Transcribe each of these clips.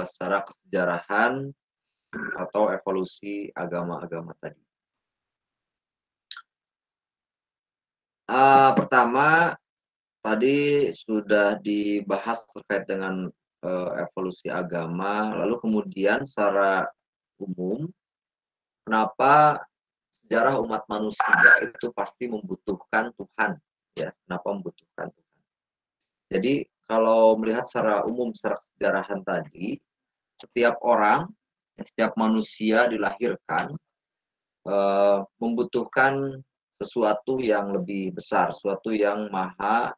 secara kesejarahan atau evolusi agama-agama tadi. Pertama, tadi sudah dibahas terkait dengan evolusi agama, lalu kemudian secara umum, kenapa sejarah umat manusia itu pasti membutuhkan Tuhan, ya? Kenapa membutuhkan Tuhan? Jadi kalau melihat secara umum, secara kesejarahan tadi, setiap orang, setiap manusia dilahirkan membutuhkan sesuatu yang lebih besar, sesuatu yang maha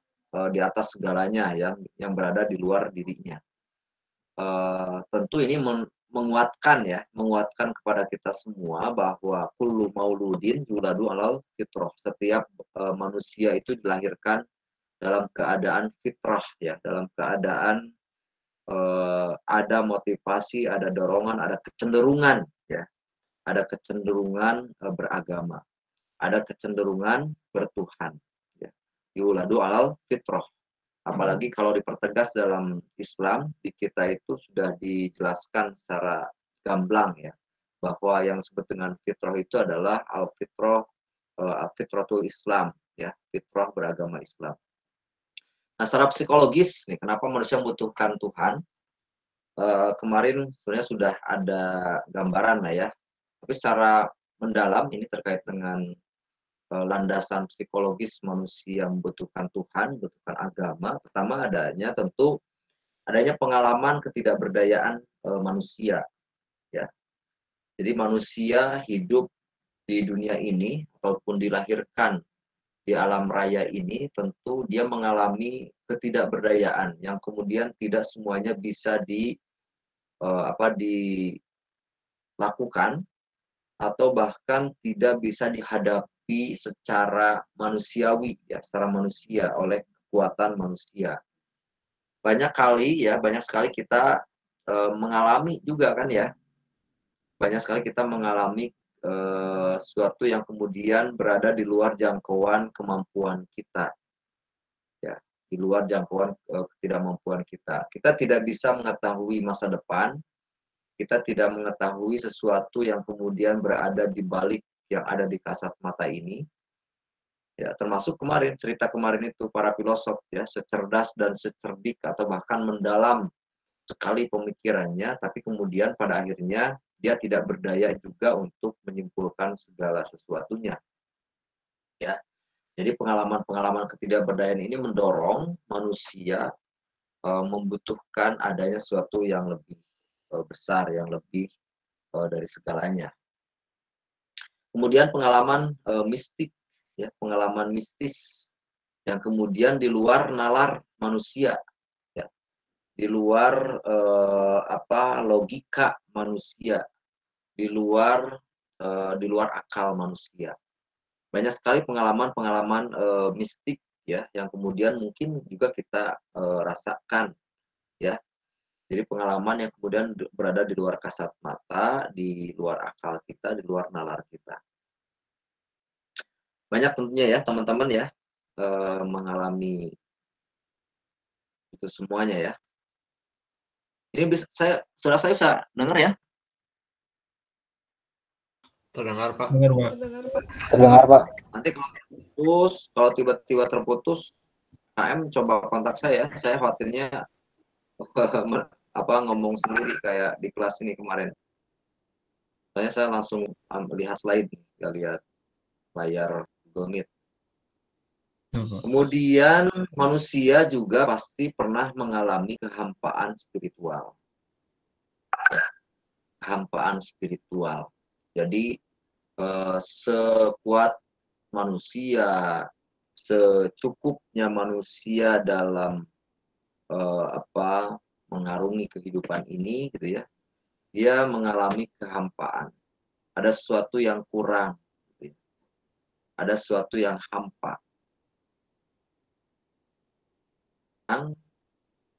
di atas segalanya, yang berada di luar dirinya. Tentu ini menguatkan ya, menguatkan kepada kita semua bahwa kullu mauludin yuladu alal fitrah. Setiap manusia itu dilahirkan dalam keadaan fitrah ya, dalam keadaan ada motivasi, ada dorongan, ada kecenderungan ya, ada kecenderungan beragama, ada kecenderungan bertuhan ya. Yuladu alal fitrah. Apalagi kalau dipertegas dalam Islam, di kita itu sudah dijelaskan secara gamblang ya, bahwa yang disebut dengan fitrah itu adalah al-fitrah, al-fitratul Islam ya, fitrah beragama Islam. Nah, secara psikologis nih, kenapa manusia membutuhkan Tuhan? Kemarin sebenarnya sudah ada gambaran lah ya, tapi secara mendalam ini terkait dengan landasan psikologis manusia membutuhkan Tuhan, membutuhkan agama. Pertama tentu adanya pengalaman ketidakberdayaan manusia ya. Jadi manusia hidup di dunia ini ataupun dilahirkan di alam raya ini tentu dia mengalami ketidakberdayaan yang kemudian tidak semuanya bisa dilakukan atau bahkan tidak bisa dihadapi secara manusiawi ya, secara manusia oleh kekuatan manusia. Banyak sekali kita mengalami juga kan ya, banyak sekali kita mengalami sesuatu yang kemudian berada di luar jangkauan kemampuan kita ya, di luar jangkauan ketidakmampuan kita. Kita tidak bisa mengetahui masa depan, kita tidak mengetahui sesuatu yang kemudian berada di balik yang ada di kasat mata ini. Ya, termasuk cerita kemarin itu para filosof ya, secerdas dan secerdik atau bahkan mendalam sekali pemikirannya, tapi kemudian pada akhirnya dia tidak berdaya juga untuk menyimpulkan segala sesuatunya. Ya, jadi pengalaman-pengalaman ketidakberdayaan ini mendorong manusia membutuhkan adanya sesuatu yang lebih besar, yang lebih dari segalanya. Kemudian pengalaman mistik, ya, pengalaman mistis yang kemudian di luar nalar manusia, ya, di luar logika manusia, di luar akal manusia. Banyak sekali pengalaman-pengalaman mistik ya, yang kemudian mungkin juga kita rasakan ya. Jadi pengalaman yang kemudian berada di luar kasat mata, di luar akal kita, di luar nalar kita. Banyak tentunya ya teman-teman ya mengalami itu semuanya ya. Ini saudara saya bisa dengar ya? Terdengar, Pak. Dengar, Pak. Terdengar, Pak. Nanti kalau tiba-tiba terputus, KM coba kontak saya khawatirnya ngomong sendiri kayak di kelas ini kemarin. Soalnya saya langsung lihat slide, nggak lihat layar Google Meet. Kemudian manusia juga pasti pernah mengalami kehampaan spiritual. Kehampaan spiritual. Jadi sekuat manusia, secukupnya manusia dalam mengarungi kehidupan ini gitu ya, dia mengalami kehampaan. Ada sesuatu yang kurang, gitu ya. Ada sesuatu yang hampa.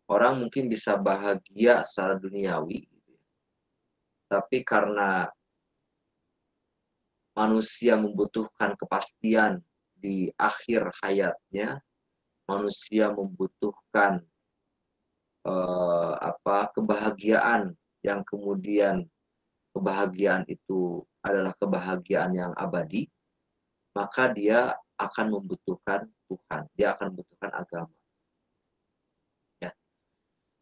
Orang mungkin bisa bahagia secara duniawi, gitu ya. Tapi karena manusia membutuhkan kepastian di akhir hayatnya, manusia membutuhkan kebahagiaan yang kemudian kebahagiaan itu adalah kebahagiaan yang abadi, maka dia akan membutuhkan Tuhan, dia akan membutuhkan agama, ya.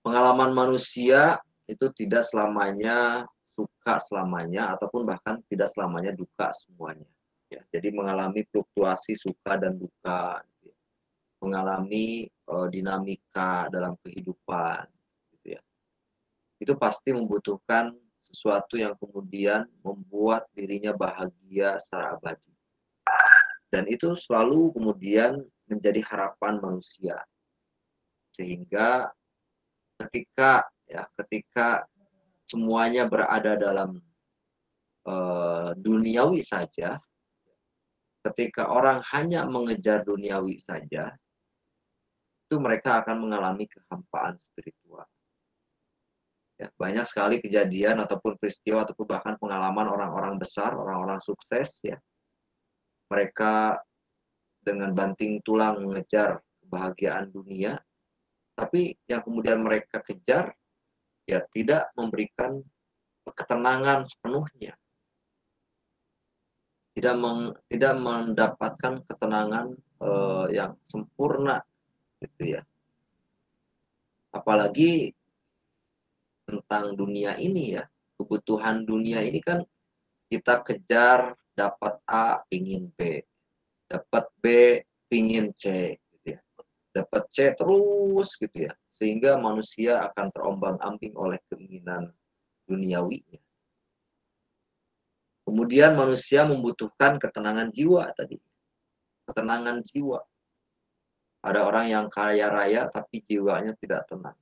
Pengalaman manusia itu tidak selamanya suka selamanya, ataupun bahkan tidak selamanya duka semuanya, ya. Jadi mengalami fluktuasi suka dan duka, gitu ya. Mengalami, dinamika dalam kehidupan, gitu ya. Itu pasti membutuhkan sesuatu yang kemudian membuat dirinya bahagia secara abadi. Dan itu selalu kemudian menjadi harapan manusia. Sehingga ketika semuanya berada dalam, duniawi saja, ketika orang hanya mengejar duniawi saja, itu mereka akan mengalami kehampaan spiritual. Ya, banyak sekali kejadian ataupun peristiwa ataupun bahkan pengalaman orang-orang besar, orang-orang sukses ya. Mereka dengan banting tulang mengejar kebahagiaan dunia, tapi yang kemudian mereka kejar ya tidak memberikan ketenangan sepenuhnya, tidak mendapatkan ketenangan, yang sempurna gitu ya. Apalagi tentang dunia ini ya, kebutuhan dunia ini kan kita kejar dapat A pingin B, dapat B pingin C gitu ya, dapat C terus gitu ya, sehingga manusia akan terombang-ambing oleh keinginan duniawinya. Kemudian manusia membutuhkan ketenangan jiwa tadi, ketenangan jiwa. Ada orang yang kaya raya tapi jiwanya tidak tenang.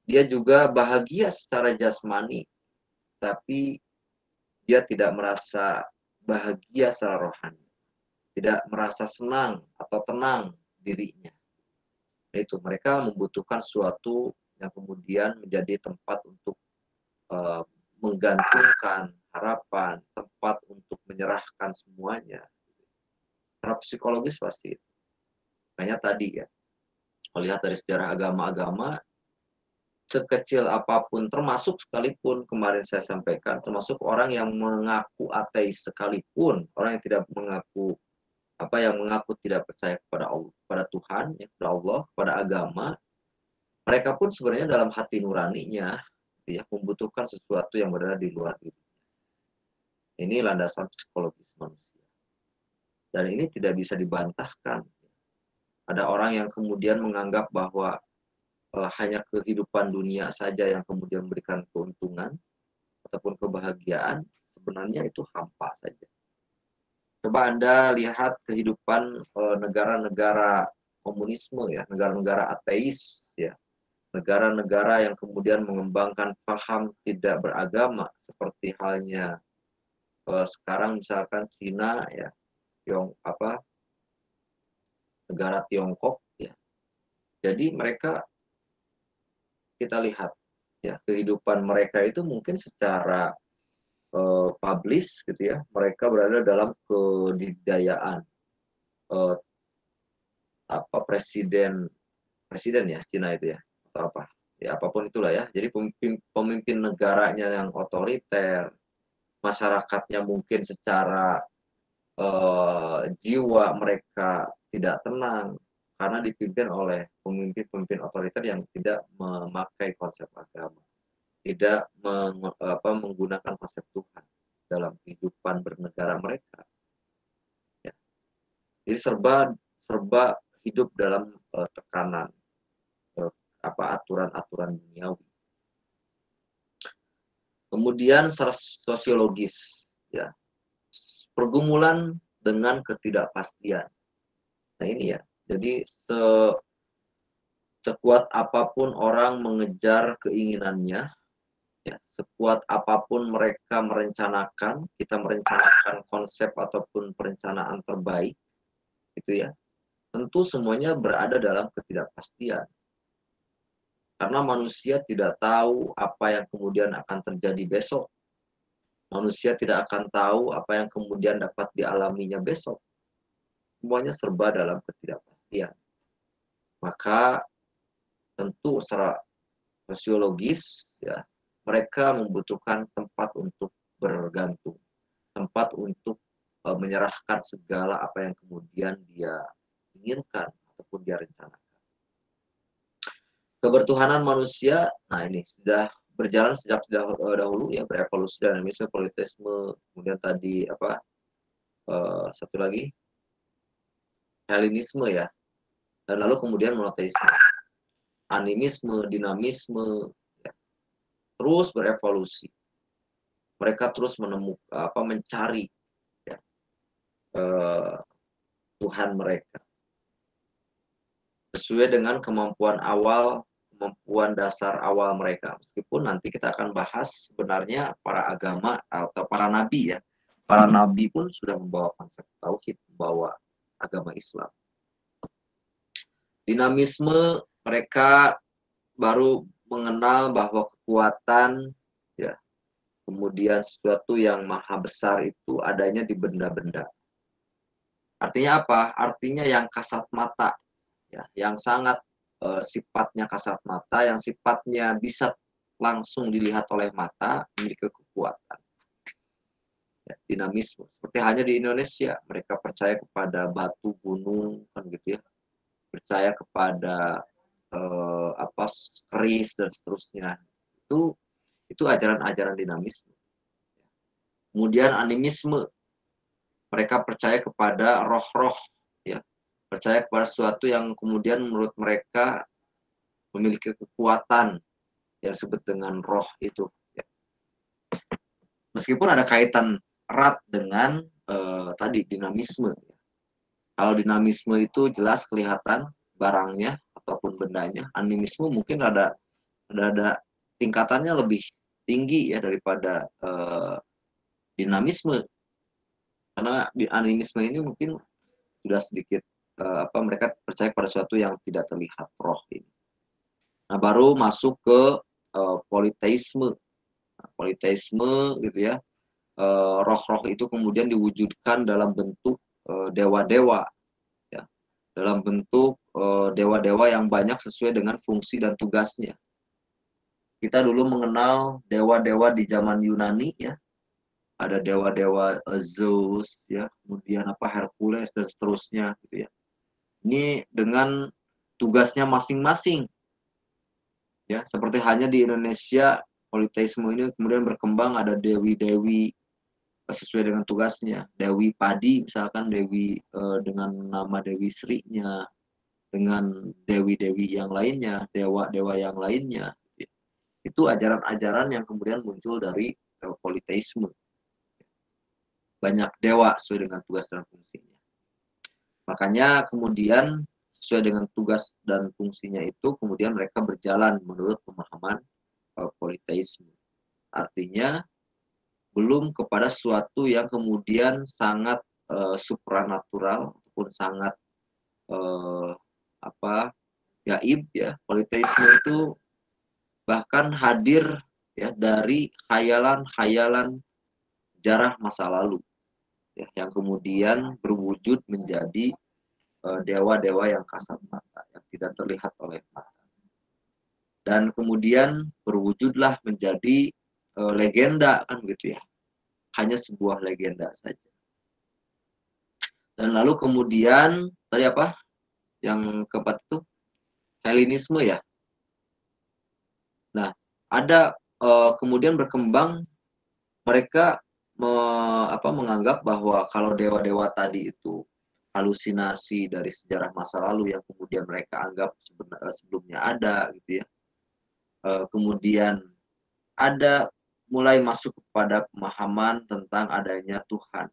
Dia juga bahagia secara jasmani, tapi dia tidak merasa bahagia secara rohani, tidak merasa senang atau tenang dirinya. Itu mereka membutuhkan sesuatu yang kemudian menjadi tempat untuk, eee, menggantungkan harapan, tempat untuk menyerahkan semuanya. Secara psikologis pasti. Makanya tadi ya, melihat dari sejarah agama-agama, sekecil apapun, termasuk sekalipun kemarin saya sampaikan, termasuk orang yang mengaku ateis sekalipun, orang yang tidak mengaku yang mengaku tidak percaya kepada Allah, kepada Tuhan, ya, kepada Allah, kepada agama, mereka pun sebenarnya dalam hati nuraninya, ya, membutuhkan sesuatu yang berada di luar diri. Ini landasan psikologis manusia. Dan ini tidak bisa dibantahkan. Ada orang yang kemudian menganggap bahwa hanya kehidupan dunia saja yang kemudian memberikan keuntungan ataupun kebahagiaan, sebenarnya itu hampa saja. Coba Anda lihat kehidupan, negara-negara komunisme ya, negara-negara ateis ya, negara-negara yang kemudian mengembangkan paham tidak beragama seperti halnya, sekarang misalkan Cina ya, negara Tiongkok ya. Jadi mereka kita lihat ya, kehidupan mereka itu mungkin secara, publish gitu ya, mereka berada dalam kedikdayaan, eee, presiden presiden ya Cina itu ya, atau apa, ya apapun itulah ya. Jadi pemimpin pemimpin negaranya yang otoriter, masyarakatnya mungkin secara, jiwa mereka tidak tenang, karena dipimpin oleh pemimpin-pemimpin otoriter yang tidak memakai konsep agama, tidak menggunakan konsep Tuhan dalam kehidupan bernegara mereka, ya. Jadi serba serba hidup dalam, tekanan, eee, aturan-aturan duniawi. Kemudian secara sosiologis, ya, pergumulan dengan ketidakpastian. Nah ini ya, jadi sekuat apapun orang mengejar keinginannya, ya, sekuat apapun mereka merencanakan, kita merencanakan konsep ataupun perencanaan terbaik, gitu ya, tentu semuanya berada dalam ketidakpastian. Karena manusia tidak tahu apa yang kemudian akan terjadi besok. Manusia tidak akan tahu apa yang kemudian dapat dialaminya besok. Semuanya serba dalam ketidakpastian. Maka tentu secara sosiologis ya, mereka membutuhkan tempat untuk bergantung, tempat untuk menyerahkan segala apa yang kemudian dia inginkan ataupun dia rencanakan. Kebertuhanan manusia, nah ini sudah berjalan sejak dahulu ya, berevolusi dan misalnya politeisme, kemudian tadi apa, satu lagi Helenisme ya, dan lalu kemudian monoteisme, animisme, dinamisme, ya, terus berevolusi. Mereka terus mencari ya, eh, Tuhan mereka sesuai dengan kemampuan dasar awal mereka. Meskipun nanti kita akan bahas sebenarnya para agama atau para nabi ya. Para nabi pun sudah membawa konsep tauhid, membawa agama Islam. Dinamisme, mereka baru mengenal bahwa kekuatan ya, kemudian sesuatu yang maha besar itu adanya di benda-benda. Artinya apa? Artinya yang kasat mata ya, yang sangat sifatnya kasat mata, yang sifatnya bisa langsung dilihat oleh mata, memiliki kekuatan. Ya, dinamisme. Seperti hanya di Indonesia, mereka percaya kepada batu, gunung, kan gitu ya. Percaya kepada keris dan seterusnya. Itu ajaran-ajaran dinamisme. Kemudian animisme, mereka percaya kepada roh-roh, ya, percaya kepada sesuatu yang kemudian menurut mereka memiliki kekuatan yang disebut dengan roh itu. Ya. Meskipun ada kaitan erat dengan tadi dinamisme. Kalau dinamisme itu jelas kelihatan barangnya ataupun bendanya. Animisme mungkin ada tingkatannya lebih tinggi ya daripada dinamisme. Karena di animisme ini mungkin sudah sedikit mereka percaya pada sesuatu yang tidak terlihat, roh ini. Nah, baru masuk ke politeisme. Nah, politeisme gitu ya. Roh-roh itu kemudian diwujudkan dalam bentuk dewa-dewa ya. Dalam bentuk dewa-dewa yang banyak sesuai dengan fungsi dan tugasnya. Kita dulu mengenal dewa-dewa di zaman Yunani ya. Ada dewa-dewa Zeus ya, kemudian Hercules dan seterusnya gitu ya. Ini dengan tugasnya masing-masing. Ya, seperti hanya di Indonesia politeisme ini kemudian berkembang, ada dewi-dewi sesuai dengan tugasnya. Dewi padi misalkan, dewi dengan nama Dewi Sri-nya, dengan dewi-dewi yang lainnya, dewa-dewa yang lainnya. Itu ajaran-ajaran yang kemudian muncul dari politeisme. Banyak dewa sesuai dengan tugas dan fungsinya. Makanya kemudian sesuai dengan tugas dan fungsinya itu kemudian mereka berjalan menurut pemahaman politeisme. Artinya belum kepada sesuatu yang kemudian sangat supranatural ataupun sangat gaib ya. Politeisme itu bahkan hadir ya dari khayalan-khayalan sejarah masa lalu ya, yang kemudian berwujud menjadi dewa-dewa yang kasat mata, yang tidak terlihat oleh mata. Dan kemudian berwujudlah menjadi legenda kan gitu ya. Hanya sebuah legenda saja. Dan lalu kemudian tadi apa? Yang keempat itu Helenisme ya. Nah, ada kemudian berkembang mereka menganggap bahwa kalau dewa-dewa tadi itu halusinasi dari sejarah masa lalu yang kemudian mereka anggap sebelumnya ada gitu ya. Kemudian ada mulai masuk kepada pemahaman tentang adanya Tuhan,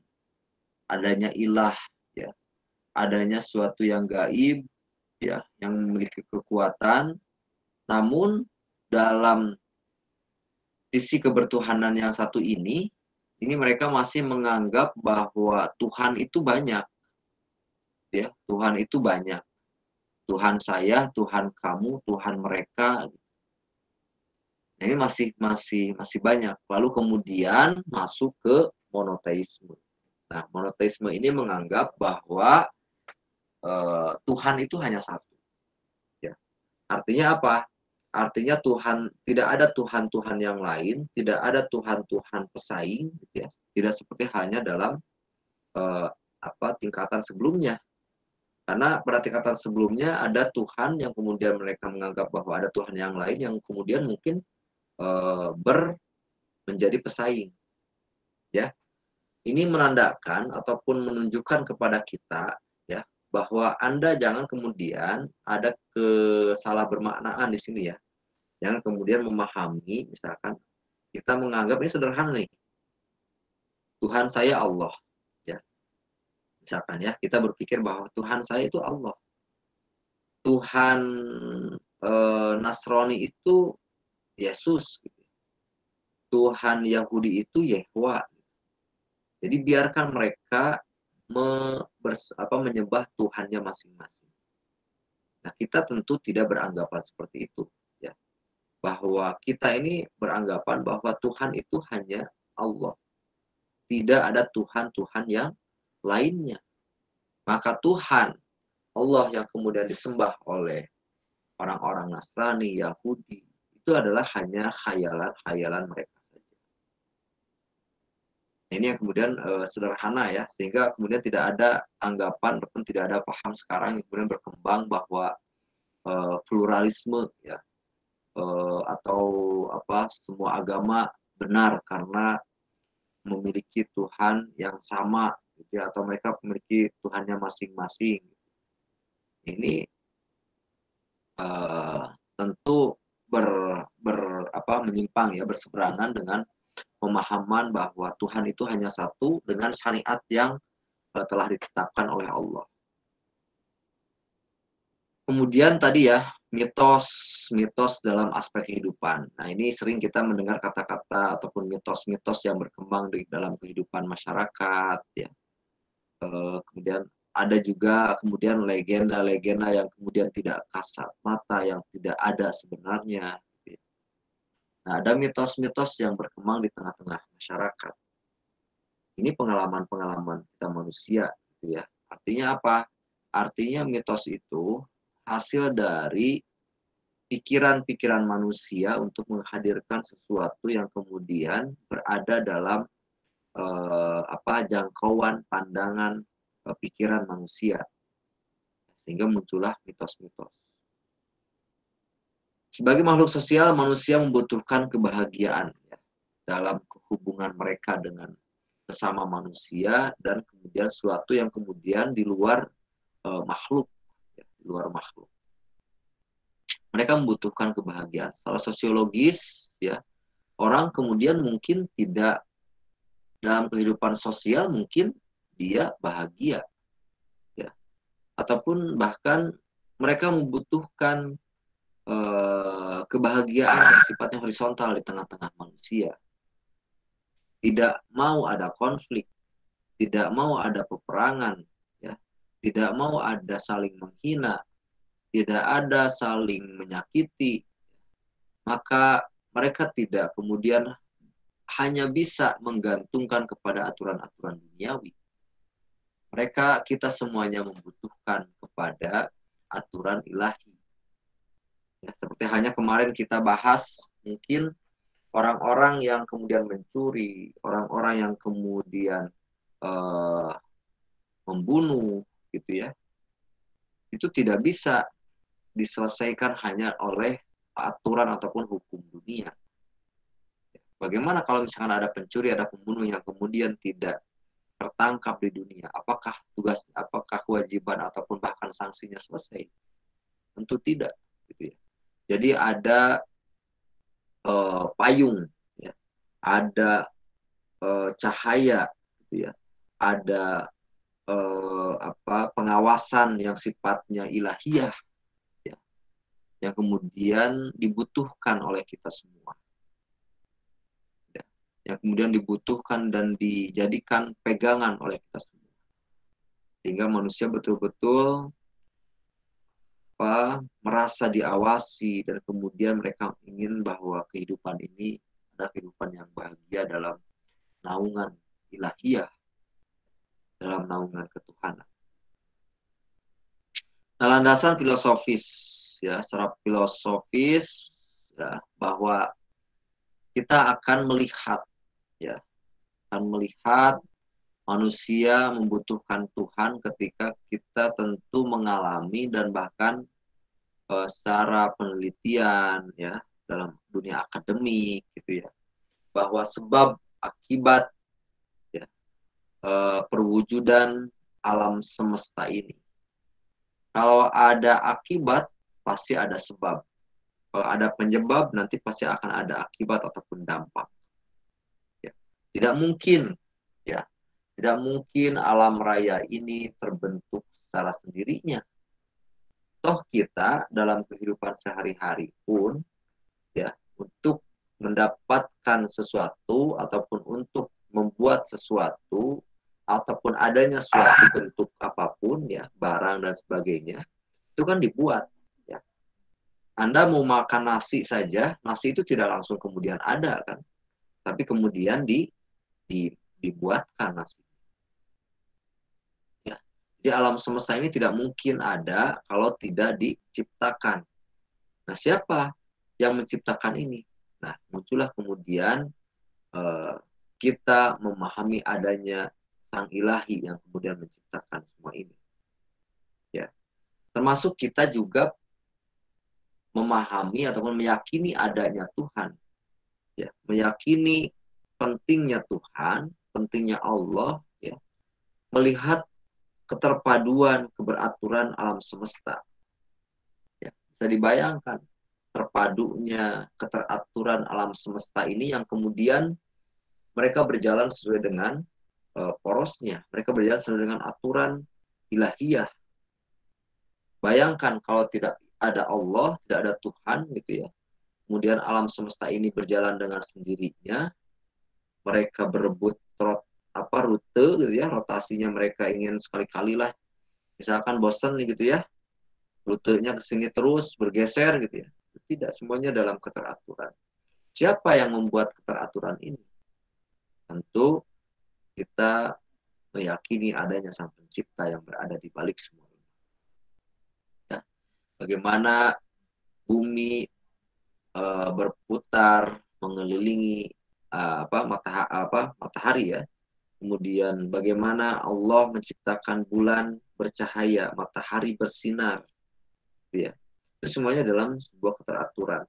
adanya ilah, ya, adanya sesuatu yang gaib, ya, yang memiliki kekuatan, namun dalam sisi kebertuhanan yang satu ini mereka masih menganggap bahwa Tuhan itu banyak, ya, Tuhan itu banyak. Tuhan saya, Tuhan kamu, Tuhan mereka. Nah, ini masih banyak. Lalu kemudian masuk ke monoteisme. Nah, monoteisme ini menganggap bahwa Tuhan itu hanya satu. Ya. Artinya apa? Artinya Tuhan, tidak ada Tuhan-Tuhan yang lain, tidak ada Tuhan-Tuhan pesaing, gitu ya. Tidak seperti halnya dalam eh, tingkatan sebelumnya. Karena pada tingkatan sebelumnya ada Tuhan yang kemudian mereka menganggap bahwa ada Tuhan yang lain yang kemudian mungkin menjadi pesaing, ya. Ini menandakan ataupun menunjukkan kepada kita, ya, bahwa Anda jangan kemudian ada kesalah bermaknaan di sini, ya. Jangan kemudian memahami, misalkan kita menganggap ini sederhana nih, Tuhan saya Allah, ya. Misalkan ya, kita berpikir bahwa Tuhan saya itu Allah. Tuhan Nasrani itu Yesus, gitu. Tuhan Yahudi itu Yehwa. Jadi biarkan mereka menyembah Tuhannya masing-masing. Nah, kita tentu tidak beranggapan seperti itu, ya. Bahwa kita ini beranggapan bahwa Tuhan itu hanya Allah. Tidak ada Tuhan-Tuhan yang lainnya. Maka Tuhan Allah yang kemudian disembah oleh orang-orang Nasrani, Yahudi, itu adalah hanya khayalan-khayalan mereka saja. Ini yang kemudian sederhana, ya, sehingga kemudian tidak ada anggapan ataupun tidak ada paham sekarang yang kemudian berkembang bahwa pluralisme, ya, atau semua agama benar karena memiliki Tuhan yang sama, gitu ya, atau mereka memiliki Tuhannya masing-masing. Ini tentu menyimpang, ya, berseberangan dengan pemahaman bahwa Tuhan itu hanya satu dengan syariat yang telah ditetapkan oleh Allah. Kemudian tadi, ya, mitos dalam aspek kehidupan. Nah, ini sering kita mendengar kata-kata ataupun mitos-mitos yang berkembang di dalam kehidupan masyarakat, ya. Kemudian ada juga kemudian legenda-legenda yang kemudian tidak kasat mata, yang tidak ada sebenarnya, gitu ya. Nah, ada mitos-mitos yang berkembang di tengah-tengah masyarakat. Ini pengalaman-pengalaman kita manusia, gitu ya. Artinya apa? Artinya mitos itu hasil dari pikiran-pikiran manusia untuk menghadirkan sesuatu yang kemudian berada dalam jangkauan pandangan pikiran manusia, sehingga muncullah mitos-mitos. Sebagai makhluk sosial, manusia membutuhkan kebahagiaan, ya, dalam hubungan mereka dengan sesama manusia dan kemudian suatu yang kemudian di luar makhluk, ya, di luar makhluk. Mereka membutuhkan kebahagiaan. Secara sosiologis, ya, orang kemudian mungkin tidak dalam kehidupan sosial, mungkin dia bahagia, ya, ataupun bahkan mereka membutuhkan kebahagiaan yang sifatnya horizontal di tengah-tengah manusia. Tidak mau ada konflik, tidak mau ada peperangan, ya, tidak mau ada saling menghina, tidak ada saling menyakiti. Maka mereka tidak kemudian hanya bisa menggantungkan kepada aturan-aturan duniawi. Kita semuanya membutuhkan kepada aturan ilahi. Ya, seperti hanya kemarin kita bahas, mungkin orang-orang yang kemudian mencuri, orang-orang yang kemudian membunuh, gitu ya, itu tidak bisa diselesaikan hanya oleh aturan ataupun hukum dunia. Bagaimana kalau misalkan ada pencuri, ada pembunuh yang kemudian tidak tertangkap di dunia? Apakah kewajiban ataupun bahkan sanksinya selesai? Tentu tidak, gitu ya. Jadi ada payung, ya, ada cahaya, gitu ya, ada pengawasan yang sifatnya ilahiyah, ya, yang kemudian dibutuhkan oleh kita semua, ya, yang kemudian dibutuhkan dan dijadikan pegangan oleh kita semua, sehingga manusia betul-betul merasa diawasi dan kemudian mereka ingin bahwa kehidupan ini adalah kehidupan yang bahagia dalam naungan ilahiyah, dalam naungan ketuhanan. Nah, landasan filosofis, secara filosofis ya, bahwa kita akan melihat ya, akan melihat manusia membutuhkan Tuhan ketika kita tentu mengalami dan bahkan secara penelitian ya dalam dunia akademik gitu ya, bahwa sebab akibat ya, perwujudan alam semesta ini. Kalau ada akibat pasti ada sebab. Kalau ada penyebab nanti pasti akan ada akibat ataupun dampak. Ya. Tidak mungkin ya, tidak mungkin alam raya ini terbentuk secara sendirinya. Toh kita dalam kehidupan sehari-hari pun ya, untuk mendapatkan sesuatu ataupun untuk membuat sesuatu ataupun adanya suatu bentuk apapun ya, barang dan sebagainya, itu kan dibuat ya. Anda mau makan nasi saja, nasi itu tidak langsung kemudian ada kan, tapi kemudian dibuatkan nasi. Ya. Jadi alam semesta ini tidak mungkin ada kalau tidak diciptakan. Nah, siapa yang menciptakan ini? Nah, muncullah kemudian kita memahami adanya Sang Ilahi yang kemudian menciptakan semua ini. Ya, termasuk kita juga memahami ataupun meyakini adanya Tuhan. Ya, meyakini pentingnya Tuhan, pentingnya Allah, ya, melihat keterpaduan, keberaturan alam semesta. Ya, bisa dibayangkan terpadunya keteraturan alam semesta ini yang kemudian mereka berjalan sesuai dengan porosnya. Mereka berjalan sesuai dengan aturan ilahiyah. Bayangkan kalau tidak ada Allah, tidak ada Tuhan gitu ya. Kemudian alam semesta ini berjalan dengan sendirinya. Mereka berebut rute gitu ya, rotasinya mereka ingin sekali-kali lah. Misalkan bosan nih gitu ya, rutenya ke sini terus bergeser gitu ya. Tidak, semuanya dalam keteraturan. Siapa yang membuat keteraturan ini? Tentu kita meyakini adanya Sang Pencipta yang berada di balik semua ini. Ya. Bagaimana bumi berputar mengelilingi matahari ya. Kemudian bagaimana Allah menciptakan bulan bercahaya, matahari bersinar, gitu ya. Itu semuanya dalam sebuah keteraturan.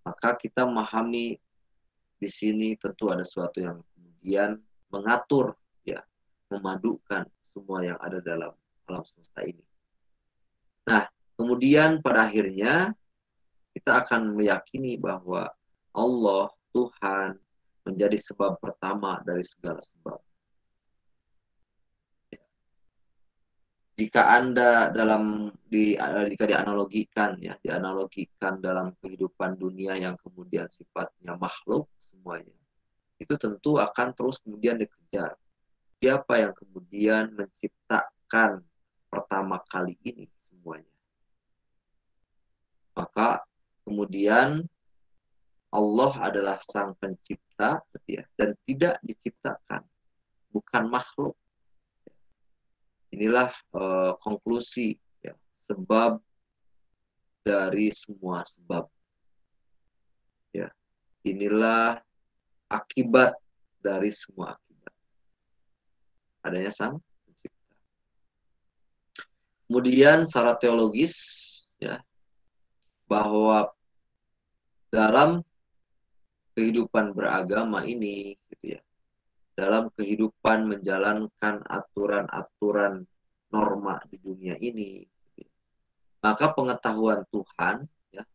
Maka kita memahami di sini tentu ada sesuatu yang kemudian mengatur, ya, memadukan semua yang ada dalam alam semesta ini. Nah, kemudian pada akhirnya kita akan meyakini bahwa Allah, Tuhan, menjadi sebab pertama dari segala sebab. Jika Anda jika dianalogikan dalam kehidupan dunia yang kemudian sifatnya makhluk semuanya, itu tentu akan terus kemudian dikejar. Siapa yang kemudian menciptakan pertama kali ini semuanya? Maka kemudian Allah adalah sang pencipta ya, dan tidak diciptakan, bukan makhluk. Inilah konklusi ya, sebab dari semua sebab. Ya, inilah akibat dari semua akibat. Adanya sang pencipta. Kemudian secara teologis ya, bahwa dalam kehidupan beragama ini gitu ya, dalam kehidupan menjalankan aturan-aturan norma di dunia ini gitu ya, maka pengetahuan Tuhan ya,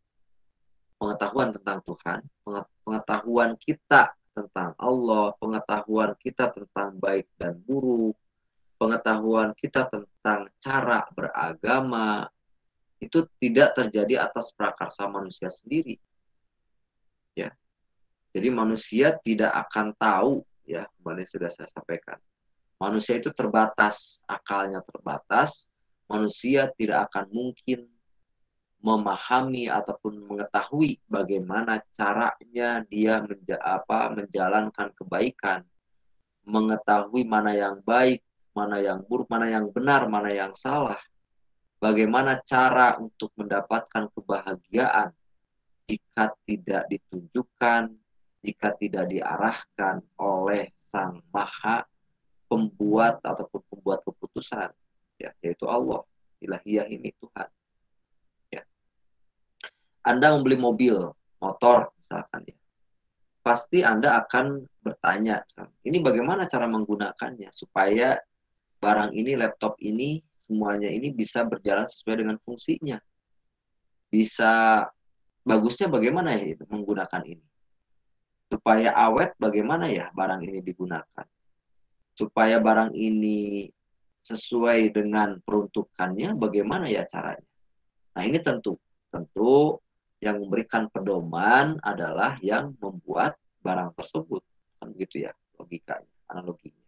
pengetahuan tentang Tuhan, pengetahuan kita tentang Allah, pengetahuan kita tentang baik dan buruk, pengetahuan kita tentang cara beragama itu tidak terjadi atas prakarsa manusia sendiri. Ya. Jadi manusia tidak akan tahu ya, kemarin sudah saya sampaikan. Manusia itu terbatas, akalnya terbatas. Manusia tidak akan mungkin memahami ataupun mengetahui bagaimana caranya dia menjalankan kebaikan, mengetahui mana yang baik, mana yang buruk, mana yang benar, mana yang salah. bagaimana cara untuk mendapatkan kebahagiaan jika tidak ditunjukkan, jika tidak diarahkan oleh Sang Maha Pembuat ataupun pembuat keputusan, ya, yaitu Allah, ilahiyah ini Tuhan. Ya. Anda membeli mobil, motor misalkan, ya, pasti Anda akan bertanya, ini bagaimana cara menggunakannya supaya barang ini, laptop ini, semuanya ini bisa berjalan sesuai dengan fungsinya. Bisa bagusnya bagaimana ya itu menggunakan ini. Supaya awet bagaimana ya barang ini digunakan. Supaya barang ini sesuai dengan peruntukannya bagaimana ya caranya. Nah ini tentu yang memberikan pedoman adalah yang membuat barang tersebut. Kan begitu ya logikanya, analoginya.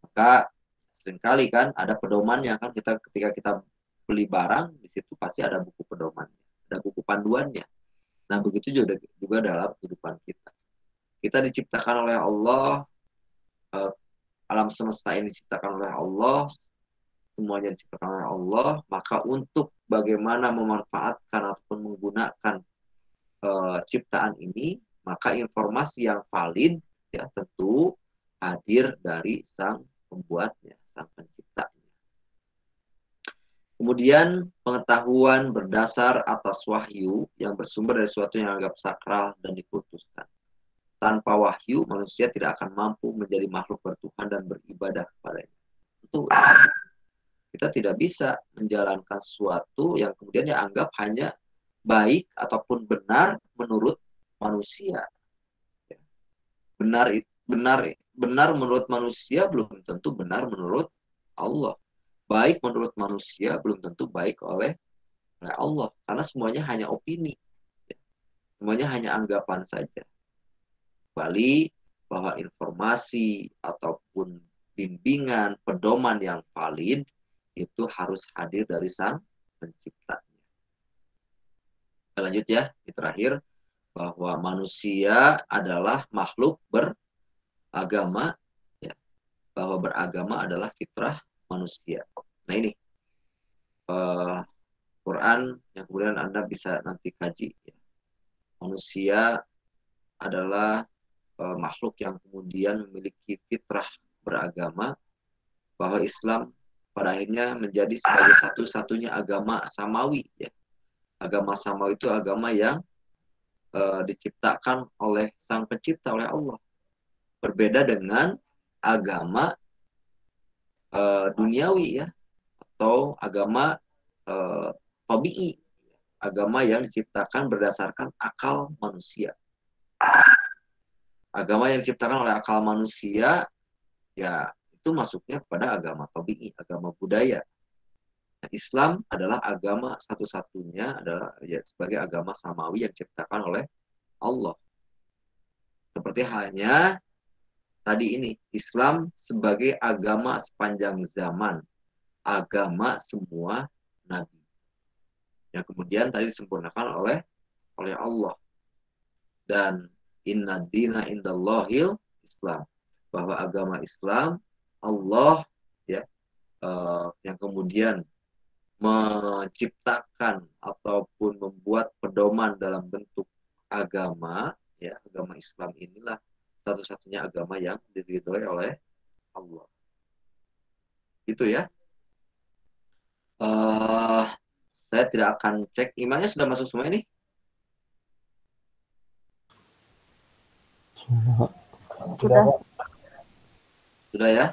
Maka seringkali kan ada pedomannya kan ketika kita beli barang di situ pasti ada buku pedomannya, ada buku panduannya. Nah begitu juga dalam kehidupan kita. Kita diciptakan oleh Allah, alam semesta ini diciptakan oleh Allah, semuanya diciptakan oleh Allah. Maka untuk bagaimana memanfaatkan ataupun menggunakan ciptaan ini, maka informasi yang valid ya tentu hadir dari sang pembuatnya, sang penciptanya. Kemudian pengetahuan berdasar atas wahyu yang bersumber dari sesuatu yang anggap sakral dan diputuskan. Tanpa wahyu, manusia tidak akan mampu menjadi makhluk bertuhan dan beribadah kepadanya. Itu kita tidak bisa menjalankan sesuatu yang kemudian dianggap hanya baik ataupun benar menurut manusia. Benar menurut manusia belum tentu benar menurut Allah. Baik menurut manusia belum tentu baik oleh Allah. Karena semuanya hanya opini. Semuanya hanya anggapan saja. Kembali bahwa informasi ataupun bimbingan, pedoman yang valid itu harus hadir dari sang penciptanya. Kita lanjut ya, di terakhir. Bahwa manusia adalah makhluk beragama, ya. Bahwa beragama adalah fitrah manusia. Nah ini Quran yang kemudian Anda bisa nanti kaji. Ya. Manusia adalah makhluk yang kemudian memiliki fitrah beragama, bahwa Islam pada akhirnya menjadi sebagai satu-satunya agama samawi. Ya. Agama samawi itu agama yang diciptakan oleh sang pencipta, oleh Allah. Berbeda dengan agama duniawi ya, atau agama tabi'i, agama yang diciptakan berdasarkan akal manusia. Agama yang diciptakan oleh akal manusia ya itu masuknya kepada agama tabi'i, agama budaya. Nah, Islam adalah agama satu-satunya adalah ya, sebagai agama samawi yang diciptakan oleh Allah. Seperti halnya tadi ini, Islam sebagai agama sepanjang zaman, agama semua nabi. Yang kemudian tadi disempurnakan oleh Allah. Dan inna dina indallahil Islam, bahwa agama Islam Allah ya yang kemudian menciptakan ataupun membuat pedoman dalam bentuk agama, ya agama Islam inilah satu-satunya agama yang diridhoi oleh Allah. Itu ya. Saya tidak akan cek imannya sudah masuk semua ini. Sudah ya.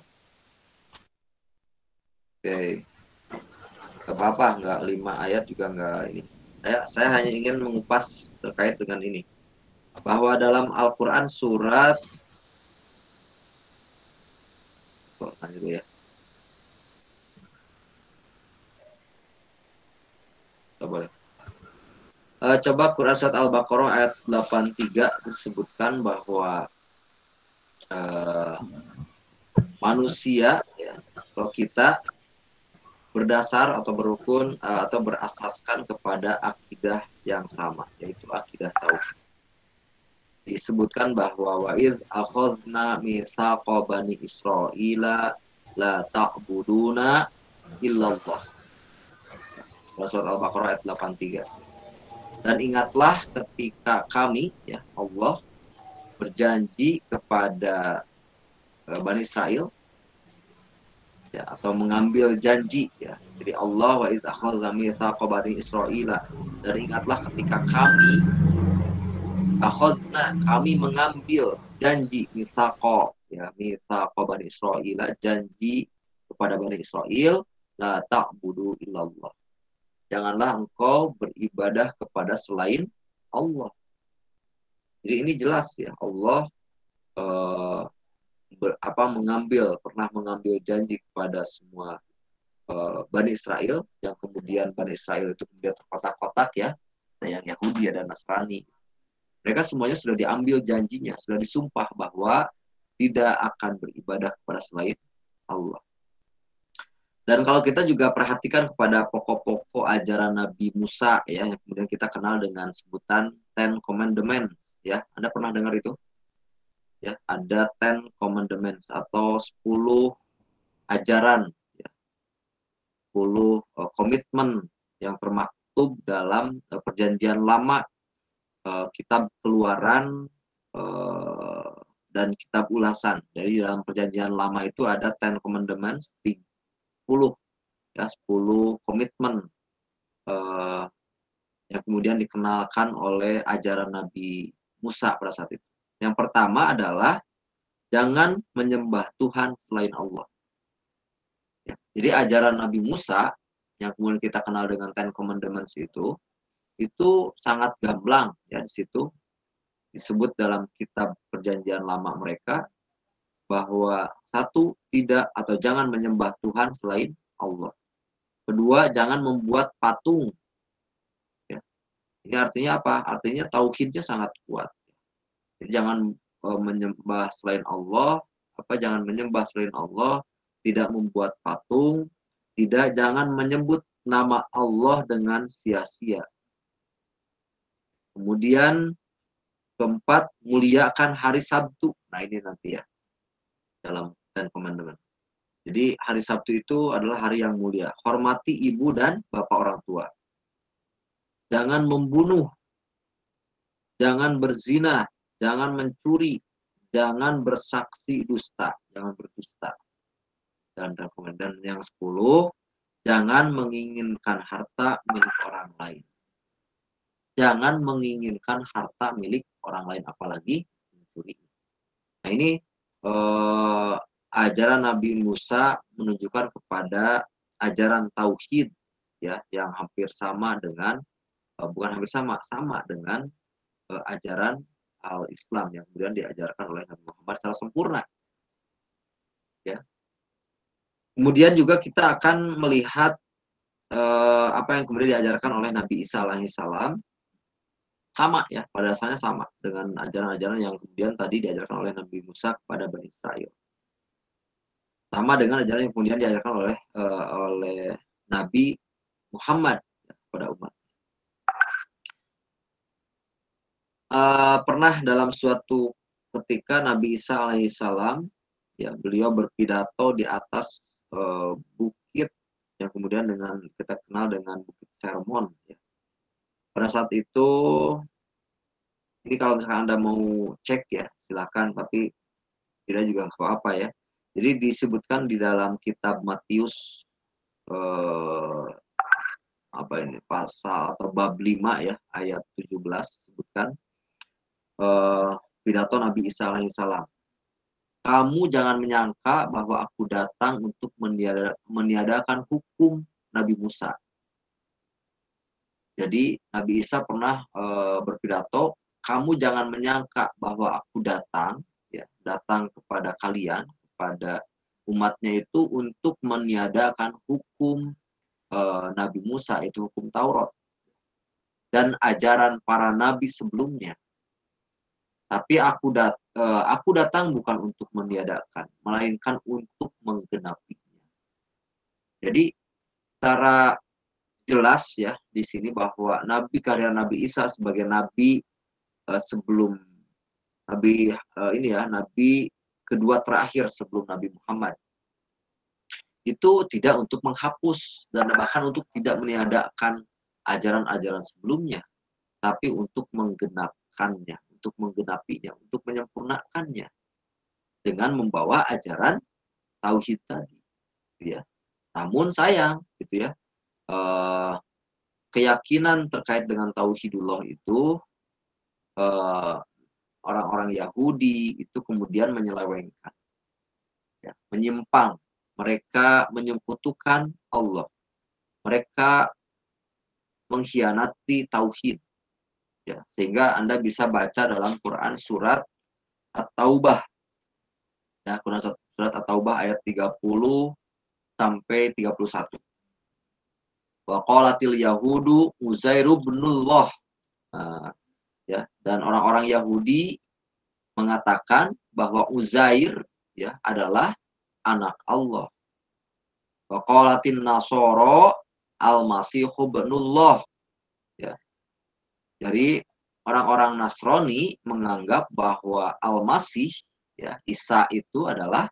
Oke. Gak apa-apa, nggak 5 ayat juga nggak ini. Saya hanya ingin mengupas terkait dengan ini. Bahwa dalam Al-Quran surat dulu ya. Coba Quran surat Al-Baqarah ayat 83 disebutkan bahwa manusia ya, kalau kita berdasar atau berukun atau berasaskan kepada akidah yang sama, yaitu akidah tauhid. Disebutkan bahwa wa'idh akhadna mitsaqa bani Israila la ta'buduna illallah Surat Al-Baqarah ayat 83. Dan ingatlah ketika kami, ya Allah, berjanji kepada Bani Israel, ya, atau mengambil janji, ya. Jadi Allah wa idz akhadza mitsaqa bani Israila. Dan ingatlah ketika kami mengambil janji mitsaqa, ya, mitsaqa bani Israila, janji kepada Bani Israel, la ta'budu illallah. Janganlah engkau beribadah kepada selain Allah. Jadi ini jelas, ya, Allah pernah mengambil janji kepada semua Bani Israel, yang kemudian Bani Israel itu kemudian terkotak-kotak, ya. Nah, yang Yahudi dan Nasrani, mereka semuanya sudah diambil janjinya, sudah disumpah bahwa tidak akan beribadah kepada selain Allah. Dan kalau kita juga perhatikan kepada pokok-pokok ajaran Nabi Musa, ya, yang kemudian kita kenal dengan sebutan Ten Commandments, ya. Anda pernah dengar itu? Ya, ada Ten Commandments atau 10 ajaran, ya, 10 komitmen yang termaktub dalam perjanjian lama, kitab Keluaran dan kitab Ulasan. Jadi dalam perjanjian lama itu ada Ten Commandments, 10, ya, 10 komitmen yang kemudian dikenalkan oleh ajaran Nabi Musa pada saat itu. Yang pertama adalah jangan menyembah Tuhan selain Allah. Ya, jadi ajaran Nabi Musa yang kemudian kita kenal dengan Ten Commandments itu sangat gamblang, ya. Di situ disebut dalam kitab perjanjian lama mereka bahwa satu, tidak atau jangan menyembah Tuhan selain Allah. Kedua, jangan membuat patung. Ya. Ini artinya apa? Artinya tauhidnya sangat kuat. Jadi jangan menyembah selain Allah, jangan menyembah selain Allah, tidak membuat patung, jangan menyebut nama Allah dengan sia-sia. Kemudian keempat, muliakan hari Sabtu. Nah, ini nanti, ya, dalam Ten Commandments. Jadi hari Sabtu itu adalah hari yang mulia. Hormati ibu dan bapak orang tua. Jangan membunuh, jangan berzina, jangan mencuri, jangan bersaksi dusta, jangan berdusta. Dan yang 10, jangan menginginkan harta milik orang lain. Jangan menginginkan harta milik orang lain, apalagi mencuri. Nah, ini ajaran Nabi Musa menunjukkan kepada ajaran tauhid, ya, yang hampir sama dengan bukan hampir sama dengan ajaran al-Islam yang kemudian diajarkan oleh Nabi Muhammad secara sempurna, ya. Kemudian juga kita akan melihat apa yang kemudian diajarkan oleh Nabi Isa alaihissalam, sama, ya, pada dasarnya sama dengan ajaran-ajaran yang kemudian tadi diajarkan oleh Nabi Musa kepada Bani Israel. Sama dengan ajaran yang kemudian diajarkan oleh Nabi Muhammad, ya, kepada umat. Pernah dalam suatu ketika Nabi Isa alaihissalam, ya, beliau berpidato di atas bukit yang kemudian kita kenal dengan Bukit Sermon, ya. Pada saat itu, ini kalau misalkan Anda mau cek, ya, silakan, tapi tidak juga nggak apa-apa, ya. Jadi disebutkan di dalam kitab Matius pasal atau bab 5, ya, ayat 17, sebutkan pidato Nabi Isa alaihissalam. Kamu jangan menyangka bahwa aku datang untuk meniadakan hukum Nabi Musa. Jadi Nabi Isa pernah berpidato, kamu jangan menyangka bahwa aku datang, ya, datang kepada kalian, kepada umatnya itu untuk meniadakan hukum Nabi Musa, itu hukum Taurat dan ajaran para nabi sebelumnya. Tapi aku datang bukan untuk meniadakan, melainkan untuk menggenapinya. Jadi secara jelas, ya, di sini bahwa karya Nabi Isa sebagai nabi sebelum nabi kedua terakhir sebelum Nabi Muhammad itu tidak untuk menghapus dan bahkan untuk tidak meniadakan ajaran-ajaran sebelumnya, tapi untuk menggenapkannya, untuk menggenapinya, untuk menyempurnakannya dengan membawa ajaran tauhid tadi, gitu ya. Namun sayang, gitu ya, keyakinan terkait dengan tauhidullah itu orang-orang Yahudi itu kemudian menyelewengkan, ya, menyimpang, mereka menyekutukan Allah, mereka mengkhianati tauhid, ya, sehingga Anda bisa baca dalam Quran surat At-Taubah, ya, Quran surat At-Taubah ayat 30 sampai 31. Wa qalatil yahudu Uzairu ibnullah. Nah, ya, dan orang-orang Yahudi mengatakan bahwa Uzair, ya, adalah anak Allah. Wa qalatin nasara al-masihu ibnullah. Ya. Jadi orang-orang Nasrani menganggap bahwa Al-Masih, ya, Isa itu adalah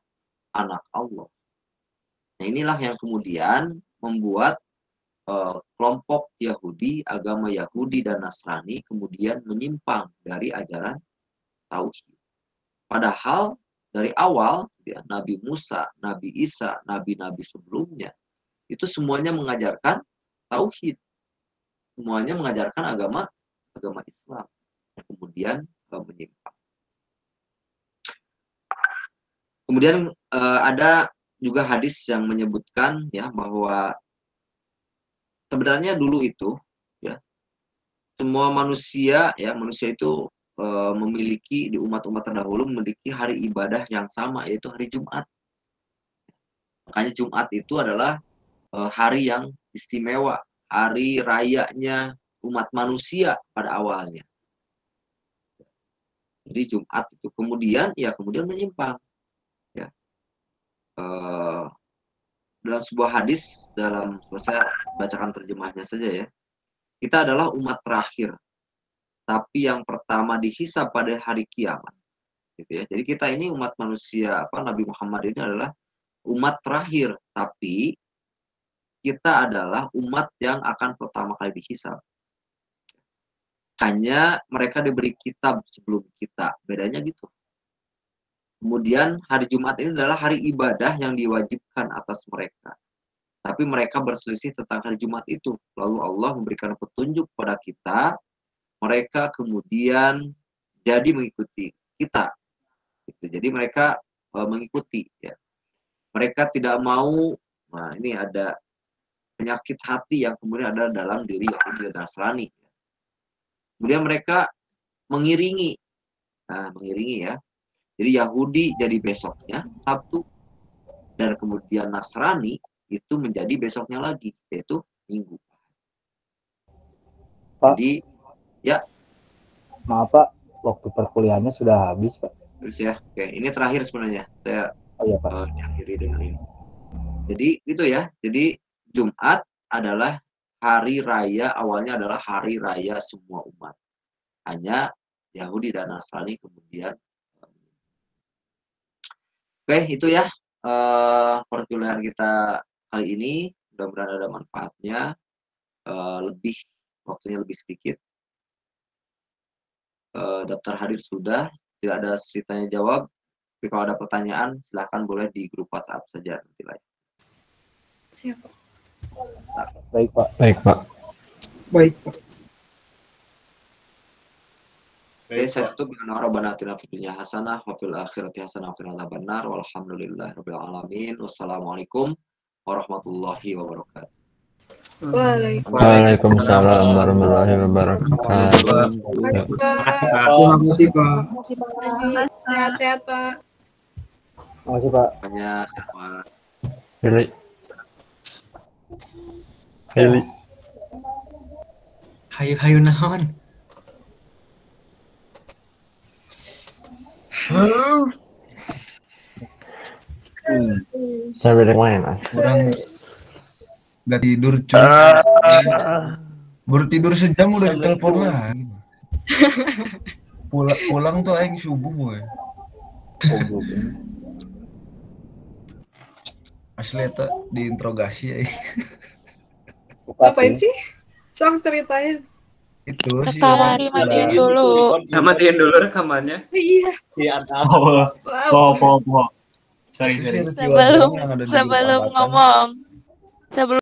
anak Allah. Nah, inilah yang kemudian membuat kelompok Yahudi, agama Yahudi dan Nasrani kemudian menyimpang dari ajaran tauhid. Padahal dari awal, ya, Nabi Musa, Nabi Isa, nabi-nabi sebelumnya itu semuanya mengajarkan tauhid, semuanya mengajarkan agama Islam. Kemudian menyimpang. Kemudian ada juga hadis yang menyebutkan, ya, bahwa sebenarnya dulu itu, ya, semua manusia, ya, manusia itu memiliki di umat-umat terdahulu memiliki hari ibadah yang sama, yaitu hari Jumat. Makanya Jumat itu adalah hari yang istimewa, hari rayanya umat manusia pada awalnya. Jadi Jumat itu kemudian menyimpang, ya. Dalam sebuah hadis, saya bacakan terjemahnya saja, ya. Kita adalah umat terakhir, tapi yang pertama dihisab pada hari kiamat, gitu ya. Jadi kita ini umat manusia, Nabi Muhammad ini adalah umat terakhir, tapi kita adalah umat yang akan pertama kali dihisab. Hanya mereka diberi kitab sebelum kita, bedanya gitu. Kemudian hari Jumat ini adalah hari ibadah yang diwajibkan atas mereka. Tapi mereka berselisih tentang hari Jumat itu. Lalu Allah memberikan petunjuk pada kita. Mereka kemudian jadi mengikuti kita. Jadi mereka mengikuti, ya. Mereka tidak mau, nah ini ada penyakit hati yang kemudian ada dalam diri Yahudi dan Nasrani. Kemudian mereka mengiringi, ya. Jadi Yahudi jadi besoknya Sabtu, dan kemudian Nasrani itu menjadi besoknya lagi, yaitu Minggu. Pak, jadi, ya. Maaf Pak, waktu perkuliahannya sudah habis Pak. Terus, ya, oke, ini terakhir sebenarnya. Saya iya Pak. Akhiri dengan ini. Jadi itu, ya. Jadi Jumat adalah hari raya, awalnya adalah hari raya semua umat. Hanya Yahudi dan Nasrani kemudian. Oke, itu, ya, perkuliahan kita kali ini. Mudah-mudahan ada manfaatnya. Waktunya lebih sedikit. Daftar hadir sudah, tidak ada sesi tanya jawab. Tapi kalau ada pertanyaan, silahkan boleh di grup WhatsApp saja nanti lagi. Siap, Pak. Baik Pak. Baik Pak. Baik, Pak. Oke, saya tutup dengan Rabbana atina fid dunya hasanah wa fil akhirati hasanah wa qina adzabannar. Walhamdulillahirabbil alamin. Wassalamualaikum warahmatullahi wabarakatuh. Waalaikumsalam warahmatullahi wabarakatuh. Terima kasih, Pak. Sehat-sehat, Pak. Terima kasih Pak. Hanya sehat. Heli. Hayu naon? Saya beda main. Kurang nggak tidur cuy. Baru tidur sejam udah ditelepon lagi. Pulang tuh aing subuh we. Asli itu diinterogasi ya. Ngapain sih? Sok ceritain. Itu sih. Rekaman dimatiin dulu. Matiin dulu rekamannya. Iya. Iya, tahu. Wow. Po. Sorry. Sebelum ngomong. Sebelum